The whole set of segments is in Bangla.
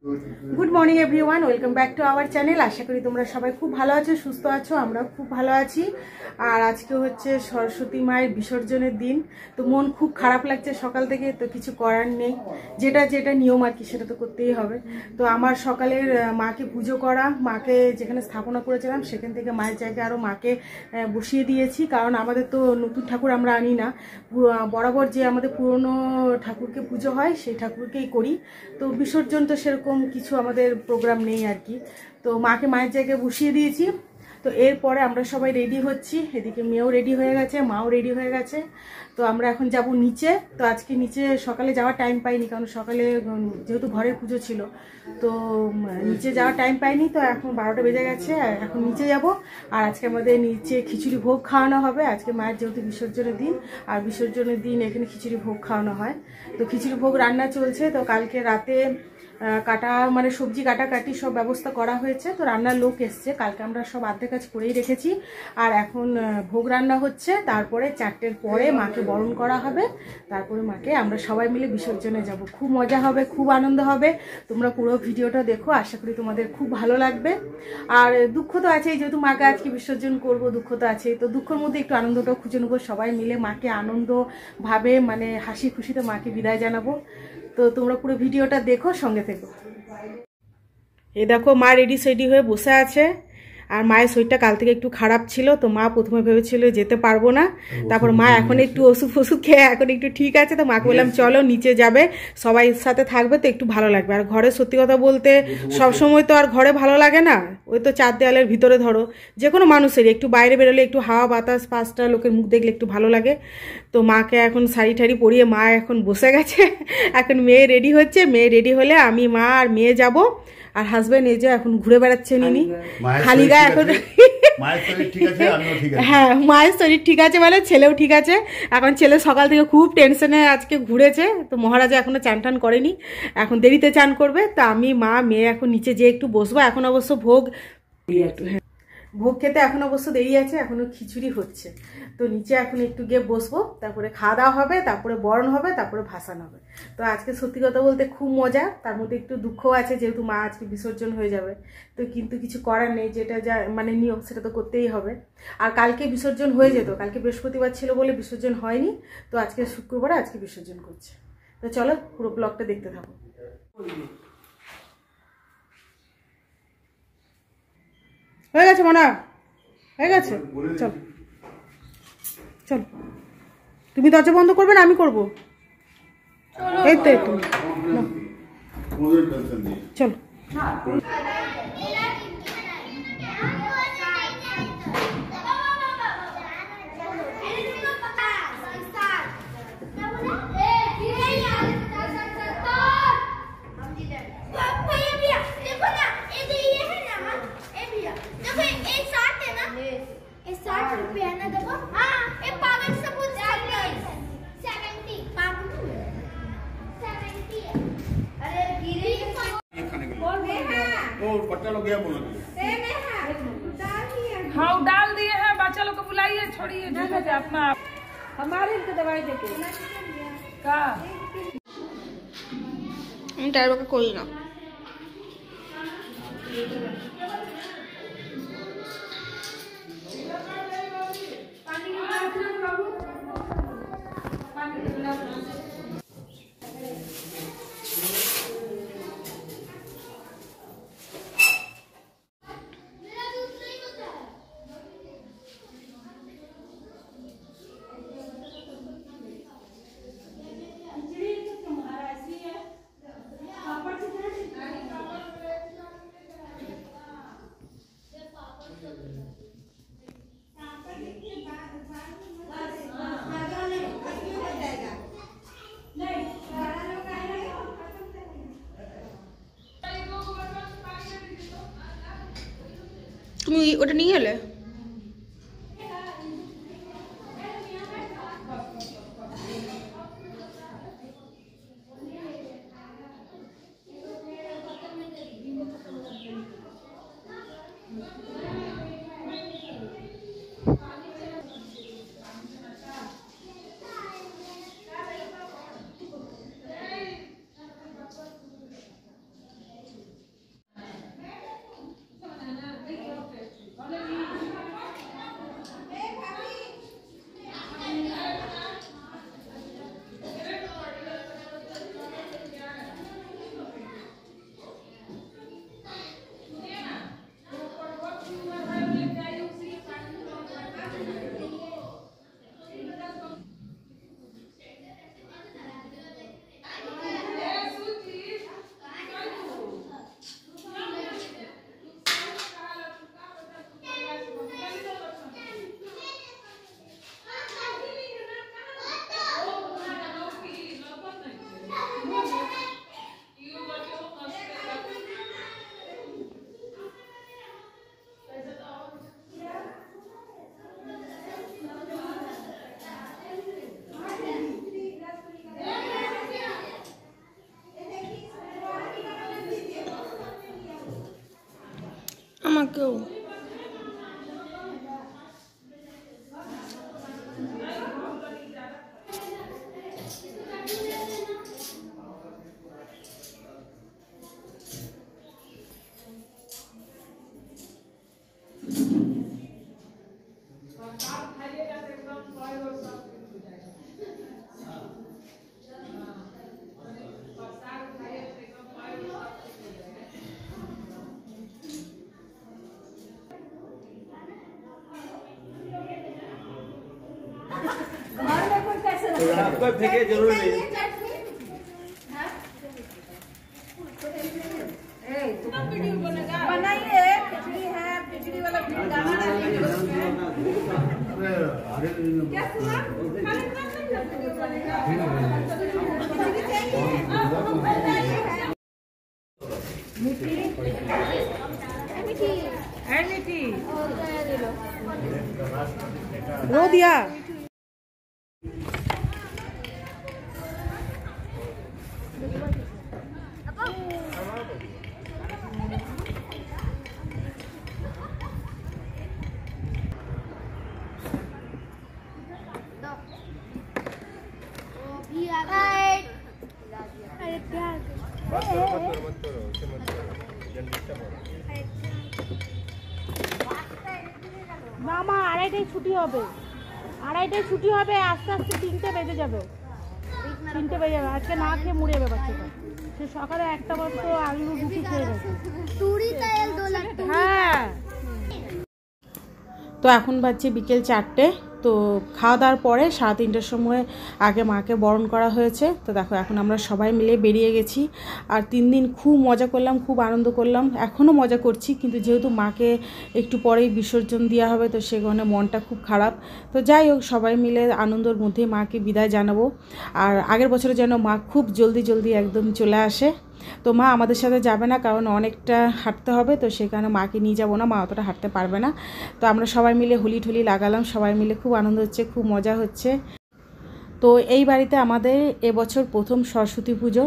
Good morning everyone welcome back to our channel. आशा करी तुम्हारा सबाई खूब भालो आछो सुस्थ आछो आमरा खूब भालो आछि। और आज के होच्छे सरस्वती मायेर विसर्जनेर दिन तो मन खूब खराब लागছে सकाल থেকে तो किछु करार नेই যেটা যেটা নিয়ম আর কি সেটা তো করতেই হবে। তো আমার সকালের মাকে পুজো করা মাকে যেখানে স্থাপনা করেছিলাম সেখান থেকে মায়ের জায়গায় আরো মাকে বসিয়ে দিয়েছি কারণ আমাদের তো নতুন ঠাকুর আমরা আনি না বরাবর যে আমাদের পুরনো ঠাকুরকে পুজো হয় সেই ঠাকুরকেই করি। তো বিসর্জন তো সেরকম কিছু আমাদের প্রোগ্রাম নেই আর কি। তো মাকে মায়ের জায়গায় বসিয়ে দিয়েছি। তো এরপরে আমরা সবাই রেডি হচ্ছি, এদিকে মেয়েও রেডি হয়ে গেছে মাও রেডি হয়ে গেছে। তো আমরা এখন যাব নিচে। তো আজকে নিচে সকালে যাওয়ার টাইম পাইনি কারণ সকালে যেহেতু ঘরের পুজো ছিল তো নিচে যাওয়ার টাইম পাইনি। তো এখন 12টা বেজে গেছে এখন নিচে যাব। আর আজকে আমাদের নিচে খিচুড়ি ভোগ খাওয়ানো হবে। আজকে মায়ের যেহেতু বিসর্জনের দিন আর বিসর্জনের দিন এখানে খিচুড়ি ভোগ খাওয়ানো হয়। তো খিচুড়ি ভোগ রান্না চলছে। তো কালকে রাতে কাটা মানে সবজি কাটাকাটি সব ব্যবস্থা করা হয়েছে। তো রান্নার লোক এসছে কালকে আমরা সব আর্ধেক কাজ করেই রেখেছি। আর এখন ভোগ রান্না হচ্ছে তারপরে 4টের পরে মাকে বরণ করা হবে তারপরে মাকে আমরা সবাই মিলে বিসর্জনে যাব। খুব মজা হবে খুব আনন্দ হবে। তোমরা পুরো ভিডিওটা দেখো আশা করি তোমাদের খুব ভালো লাগবে। আর দুঃখ তো আছেই যেহেতু মাকে আজকে বিসর্জন করব দুঃখ তো আছেই। তো দুঃখের মধ্যে একটু আনন্দটাও খুঁজে নেবো সবাই মিলে মাকে আনন্দভাবে মানে হাসি খুশিতে মাকে বিদায় জানাবো। তো তোমরা পুরো ভিডিওটা দেখো সঙ্গে থেকো। এই দেখো মা রেডি সেডি হয়ে বসে আছে। আর মায়ের শরীরটা কাল থেকে একটু খারাপ ছিল তো মা প্রথমে ভেবেছিল যেতে পারবো না। তারপর মা এখন একটু ওষুধ খেয়ে এখন একটু ঠিক আছে। তো মাকে বললাম চলো নিচে যাবে সবাই সাথে থাকবে তো একটু ভালো লাগবে। আর ঘরে সত্যি কথা বলতে সবসময় তো আর ঘরে ভালো লাগে না। ওই তো 4 দেওয়ালের ভিতরে ধরো যে কোনো মানুষেরই একটু বাইরে বেরোলে একটু হাওয়া বাতাস 5টা লোকের মুখ দেখলে একটু ভালো লাগে। তো মাকে এখন শাড়ি ঠাড়ি পরিয়ে মা এখন বসে গেছে। এখন মেয়ে রেডি হচ্ছে মেয়ে রেডি হলে আমি মা আর মেয়ে যাব। আর হাজবেন্ড এই যে এখন ঘুরে বেড়াচ্ছেন ইনি খালি গায়ে এখন। হ্যাঁ মায়ের শরীর ঠিক আছে বলে ছেলেও ঠিক আছে। এখন ছেলে সকাল থেকে খুব টেনশনে আজকে ঘুরেছে। তো মহারাজা এখনো চান টান করেনি এখন দেরিতে চান করবে। তো আমি মা মেয়ে এখন নিচে যেয়ে একটু বসবো। এখন অবশ্য ভোগ ভোগ খেতে এখন অবশ্য দেরি আছে এখনো খিচুড়ি হচ্ছে। তো নিচে এখন একটু গিয়ে বসবো তারপরে খাওয়া দাওয়া হবে তারপরে বরণ হবে তারপরে ভাসান হবে। তো আজকে সত্যি কথা বলতে খুব মজা তার মধ্যে একটু দুঃখও আছে যেহেতু মা আজকে বিসর্জন হয়ে যাবে। তো কিন্তু কিছু করার নেই যেটা যা মানে নিয়ম সেটা তো করতেই হবে। আর কালকে বিসর্জন হয়ে যেত কালকে বৃহস্পতিবার ছিল বলে বিসর্জন হয়নি। তো আজকে শুক্রবার আজকে বিসর্জন করছে। তো চলো পুরো ব্লগটা দেখতে থাকো। হয়ে গেছে মনা হয়ে গেছে চল চল তুমি দরজা বন্ধ করবে না আমি করব। এই তো চল हाँ डाल दिए हैं बच्चा लोग को बुलाइए छोड़िए अपना हमारे दवाई देके का टायर का कोई ना তুমি ওটা নিয়ে এলে না কেউ। जरूरी नहीं बनाइए खिचड़ी है, खिचड़ी वाला क्या सुना? रो दिया। মামা আড়াইটায় ছুটি হবে, আড়াইটায় ছুটি হবে, আস্তে আস্তে 3টে বেজে যাবে, 3টে বেজে যাবে। আজকে না খেয়ে মরে যাবে বাচ্চাটা। সে সকালে একটা বার তো আলু রুটি খেয়ে গেছে। হ্যাঁ, তো এখন বাজছে বিকেল 4টে। তো খাওয়া দাওয়ার পরে 3:30টার সময় আগে মাকে বরণ করা হয়েছে। তো দেখো এখন আমরা সবাই মিলে বেরিয়ে গেছি। আর 3 দিন খুব মজা করলাম, খুব আনন্দ করলাম, এখনও মজা করছি। কিন্তু যেহেতু মাকে একটু পরেই বিসর্জন দেওয়া হবে, তো সে কারণে মনটা খুব খারাপ। তো যাই হোক, সবাই মিলে আনন্দের মধ্যে মাকে বিদায় জানাবো। আর আগের বছরে যেন মা খুব জলদি একদম চলে আসে। তো মা আমাদের সাথে যাবে না, কারণ অনেকটা হাঁটতে হবে, তো সেই কারণে মাকে নিয়ে যাবো না, মা অতটা হাঁটতে পারবে না। তো আমরা সবাই মিলে হোলি ঠুলি লাগালাম, সবাই মিলে খুব আনন্দ হচ্ছে, খুব মজা হচ্ছে। তো এই বাড়িতে আমাদের এবছর প্রথম সরস্বতী পুজো।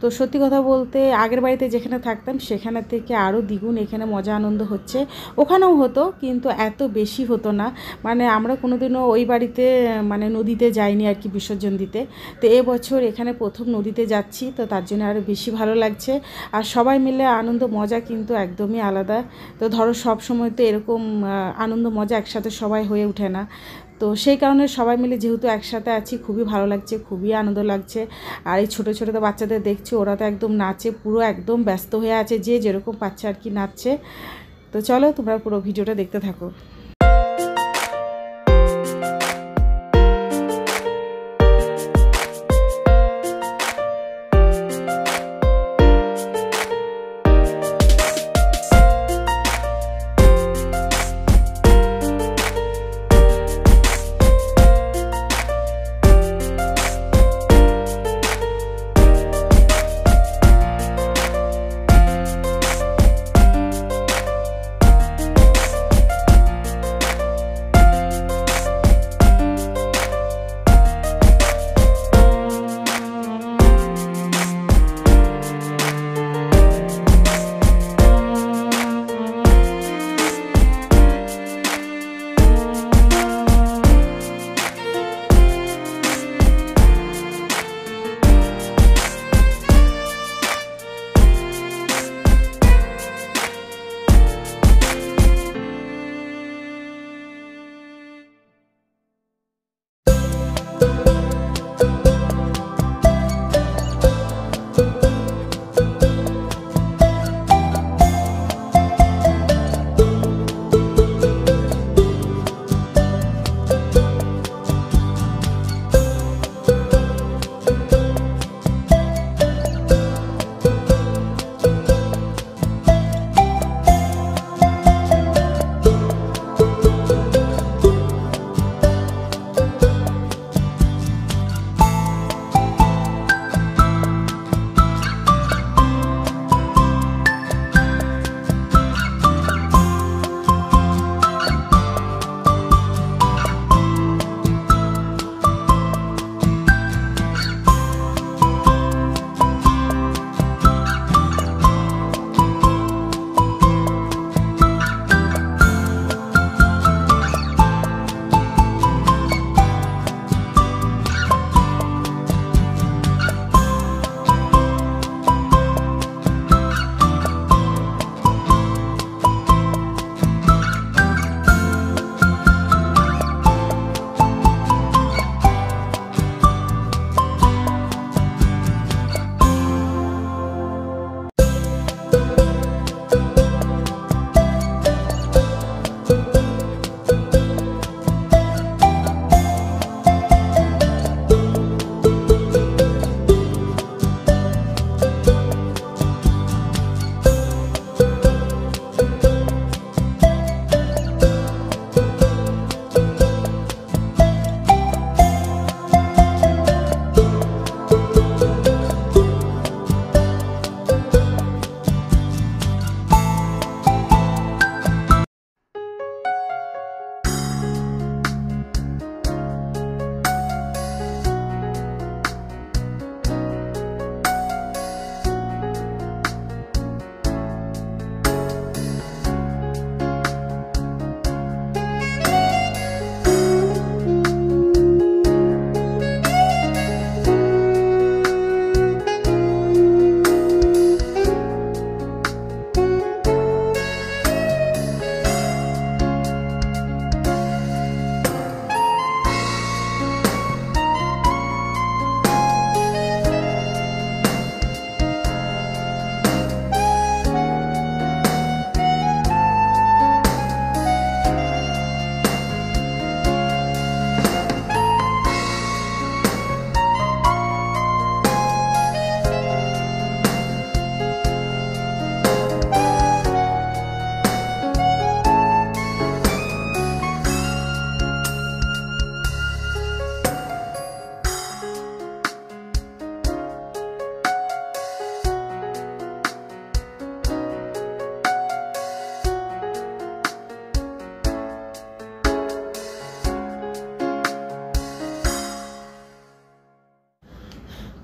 তো সত্যি কথা বলতে আগের বাড়িতে যেখানে থাকতাম সেখানে থেকে আরও দ্বিগুণ এখানে মজা আনন্দ হচ্ছে। ওখানেও হতো, কিন্তু এত বেশি হতো না। মানে আমরা কোনোদিনও ওই বাড়িতে মানে নদীতে যাইনি আর কি বিসর্জন দিতে। তো এবছর এখানে প্রথম নদীতে যাচ্ছি, তো তার জন্য আরও বেশি ভালো লাগছে। আর সবাই মিলে আনন্দ মজা কিন্তু একদমই আলাদা। তো ধরো সব সময় তো এরকম আনন্দ মজা একসাথে সবাই হয়ে ওঠে না। তো সেই কারণে সবাই মিলে যেহেতু একসাথে আছি, খুবই ভালো লাগছে, খুবই আনন্দ লাগছে। আর এই ছোটো ছোটো বাচ্চাদের দেখছি, ওরা তো একদম নাচে, পুরো একদম ব্যস্ত হয়ে আছে, যে যেরকম পাচ্ছে আর কি নাচছে। তো চলো তোমরা পুরো ভিডিওটা দেখতে থাকো।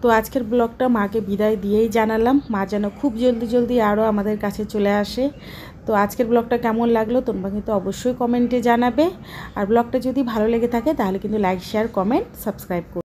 তো আজকের ব্লগটা মাকে বিদায় দিয়েই জানালাম, মা যেন খুব জলদি আরও আমাদের কাছে চলে আসে। তো আজকের ব্লগটা কেমন লাগলো তোমরা কিন্তু অবশ্যই কমেন্টে জানাবে। আর ব্লগটা যদি ভালো লেগে থাকে তাহলে কিন্তু লাইক, শেয়ার, কমেন্ট, সাবস্ক্রাইব করো।